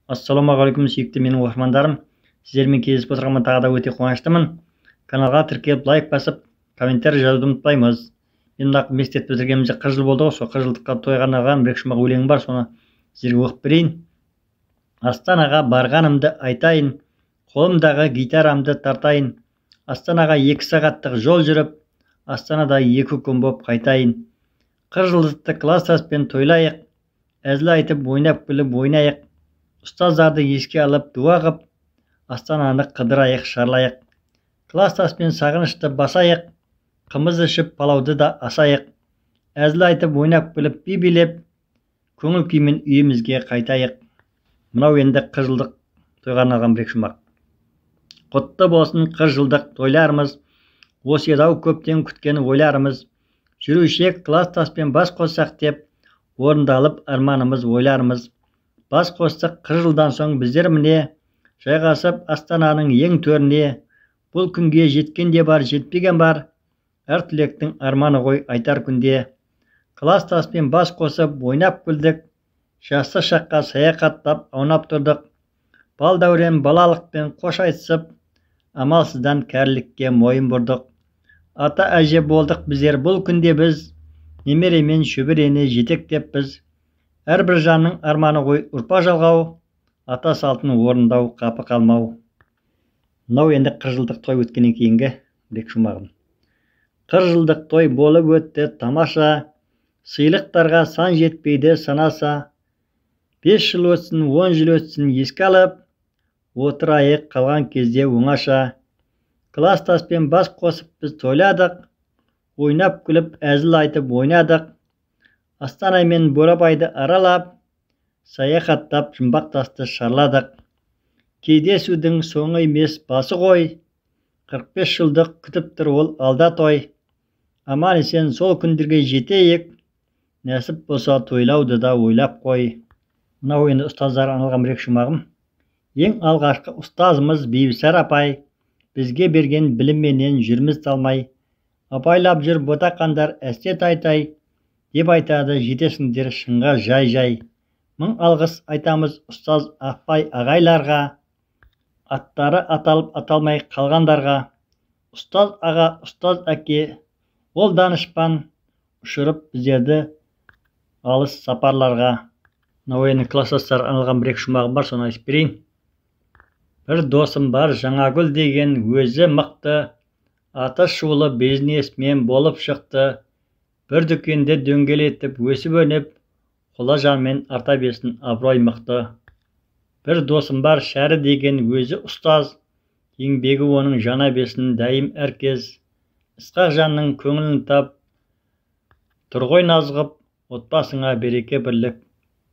Ассалаумағалейкум сүйікті менің оқырмандарым. Сіздермен кездесіп отырғаныма тағы да өте қуаныштымын. Каналға тіркеліп лайк басып, комментарий жазуды ұмытпаймыз. Мен мына мектепті бітіргенімізде 40 жыл болды ғой, сол 40 жылдыққа тойға арналған бір шумақ өлеңім бар, соны сіздерге оқып берейін. Астанаға барғанымды айтайын, қолымдағы гитарамды тартайын. Астанаға 2 сағаттық жол жүріп, Астанада 2 күн боп қайтайын. 40 жылдықты класстаспен тойлайық, әзіл айтып ойнап күліп ойнайық. Ұстаздарды еске алып дуа қып, Астананы қыдырайық, шарлайық. Класстаспен сағынышты басайық, қымыз ішіп палауды да асайық. Әзіл айтып ойнап күліп би билеп, көңіл күймен үйімізге қайтайық. Мынау енді 40 жылдық тойға арналған бір шумақ. Құтты болсын 40 жылдық тойларымыз, осы еді ау көптен күткен ойларымыз. Жүрушек класстаспен бас қоссақ деп, орындалып арманымыз, ойларымыз. Бас қостық 40 жылдан соң біздер міне, жайғасып Астананың ең төріне. Бұл күнге жеткенде бар, жетпеген бар, әр түлектің арманы ғой айтар күнде. Класстаспен бас қосып ойнап күлдік, жасты шаққа саяхаттап аунап тұрдық. Бал дәурен балалықпен қош айтысып, амалсыздан кәрілікке мойын бұрдық. Ата әже болдық біздер бұл күнде біз, немеремен шөберені жетектеп біз. Әрбір жанның арманы ғой ұрпақ жалғау, ата салтын орындау, қапы қалмау. Мынау енді 40 жылдық той өткеннен кейінгі бір шумағым. 40 жылдық той болып өтті тамаша, сыйлықтарға сан жетпейді санаса. 5 жыл өтсін, 10 жыл өтсін еске алып, отырайық қалған кезде оңаша. Класстаспен бас қосып біз тойладық, ойнап күліп әзіл айтып ойнадық. Астана мен Бурабайды аралап, саяхаттап жұмбақтасты шарладық. Кездесудің соңы емес басы ғой, 45 жылдық күтіп тұр ол алда той. Аман есен сол күндерге жетейік, нәсіп болса тойлауды да ойлап қой. Мынау енді ұстаздар арналған бір шумағым. Ең алғашқы ұстазымыз Бибісар апай, бізге берген білімменен жүрміз талмай. Абайлап жүр ботақандар әсет айтай, деп айтады жетесіңдер шыңға жай-жай. Мың алғыс айтамыз ұстаз апай ағайларға, аттары аталып аталмай қалғандарға. Ұстаз аға, ұстаз әке, ол данышпан, ұшырып біздерді алыс сапарларға. Мынау енді класстастар арналған бір шумағым бар, соны айтып берейін. Бір досым бар Жаңагүл деген өзі мықты, аты шулы бизнесмен болып шықты. Бір дүкенде дөңгелетіп өсіп өніп, қола жанмен арта бесін абырой мықты. Бір досым бар Шәрі деген өзі ұстаз, еңбегі оның жана бесін дәйім әркез. Ысқақ жанның көңілін тап, тұрғой назғып, отбасыңа береке бірлік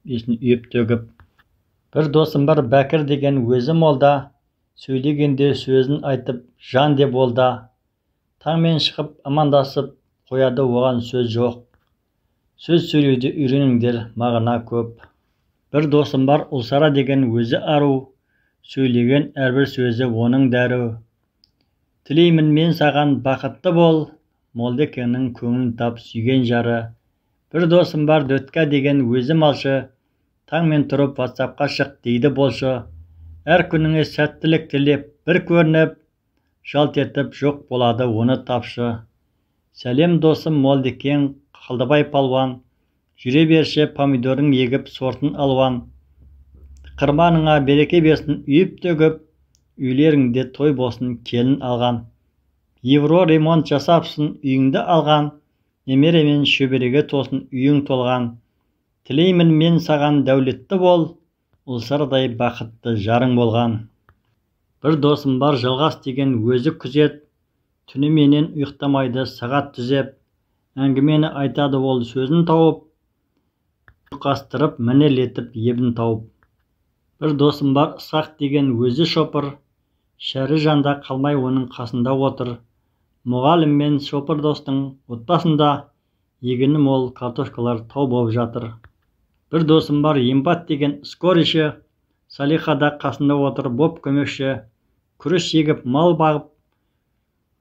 бесін үйіп төгіп. Бір досым бар Бәкір деген өзі молда, сөйлегенде сөзін айтып жан деп олда. Таңмен шығып амандасып, қояды оған сөз жоқ. Сөз сөйлеуде үйреніңдер, мағына көп. Бір досым бар Ұлсара деген өзі ару, сөйлеген әрбір сөзі оның дәру. Тілеймін мен саған бақытты бол, Молдекеңнің көңілін тап сүйген жары. Бір досым бар Дөтка деген өзі малшы, таңмен тұрып WhatsAppқа шық дейді болшы. Әр күніңе сәттілік тілеп бір көрініп, жалт етіп жоқ болады оны тапшы. Сәлем досым Молдекең Қалдыбай палуан, жүре берші помидорың егіп сортын алуан. Қырманыңа береке берсін үйіп төгіп, үйлеріңде той болсын келін алған. Евро ремонт жасапсын үйіңді алған, немеремен шөбереге тосын үйің толған. Тілеймін мен саған дәулетті бол, Ұлсардай бақытты жарың болған. Бір досым бар Жалғас деген өзі күзет, түніменен ұйықтамайды сағат түзеп. Әңгімені айтады ол сөзін тауып, ұйқастырып мінелетіп ебін тауып. Бір досым бар Ысқақ деген өзі шопыр, Шәрі жанда қалмай оның қасында отыр. Мұғалім мен шопыр достың отбасында, егіні мол картошкалар тау болып жатыр. Бір досым бар Ембат деген скориші, Салихада қасында отыр боп көмекші. Күріш егіп мал бағып,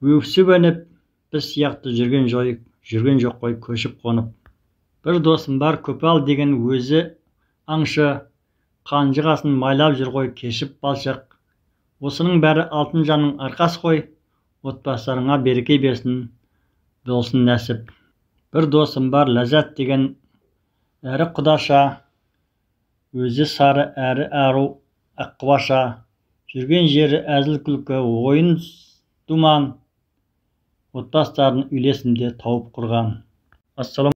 өксіп өніп, біз сияқты жүрген жоқ қой көшіп қонып. Бір досым бар Көпал деген өзі аңшы, қанжығасын майлап жүр ғой кешіп балшық. Осының бәрі алтын жанның арқасы ғой. Отбасыларыңа береке берсін, болсын нәсіп. Bir досым бар Ләззат деген, әрі құдаша, өзі сары әрі ару аққұбаша. Жүрген жері әзіл күлкі, ойын думан, отбасыларын үйлесімде тауып құрған. Ассалам